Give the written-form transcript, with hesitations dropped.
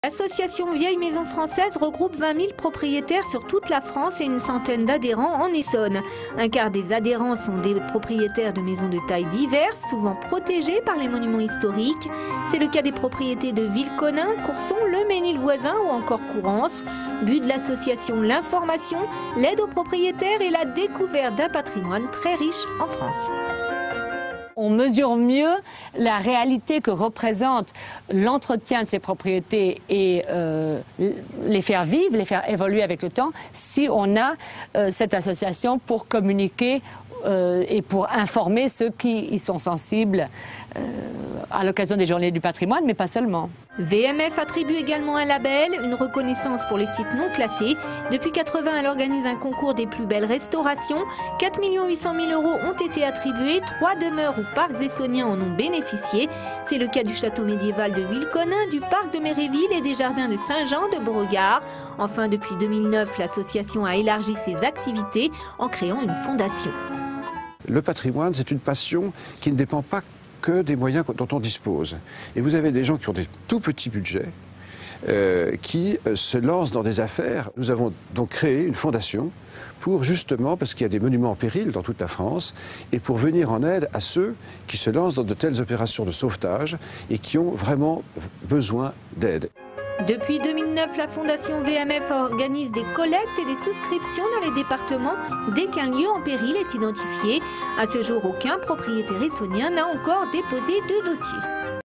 L'association Vieilles Maisons Françaises regroupe 20 000 propriétaires sur toute la France et une centaine d'adhérents en Essonne. Un quart des adhérents sont des propriétaires de maisons de tailles diverses, souvent protégées par les monuments historiques. C'est le cas des propriétés de Villeconin, Courson, Le Mesnil-Voisin ou encore Courance. But de l'association, l'information, l'aide aux propriétaires et la découverte d'un patrimoine très riche en France. On mesure mieux la réalité que représente l'entretien de ces propriétés et les faire vivre, les faire évoluer avec le temps, si on a cette association pour communiquer et pour informer ceux qui y sont sensibles à l'occasion des Journées du patrimoine, mais pas seulement. VMF attribue également un label, une reconnaissance pour les sites non classés. Depuis 80, elle organise un concours des plus belles restaurations. 4 800 000 € ont été attribués. 3 demeures ou parcs essonniens en ont bénéficié. C'est le cas du château médiéval de Villeconin, du parc de Méréville et des jardins de Saint-Jean de Beauregard. Enfin, depuis 2009, l'association a élargi ses activités en créant une fondation. Le patrimoine, c'est une passion qui ne dépend pas que des moyens dont on dispose. Et vous avez des gens qui ont des tout petits budgets, qui se lancent dans des affaires. Nous avons donc créé une fondation pour justement, parce qu'il y a des monuments en péril dans toute la France, et pour venir en aide à ceux qui se lancent dans de telles opérations de sauvetage et qui ont vraiment besoin d'aide. Depuis 2009, la Fondation VMF organise des collectes et des souscriptions dans les départements dès qu'un lieu en péril est identifié. À ce jour, aucun propriétaire essonnien n'a encore déposé de dossier.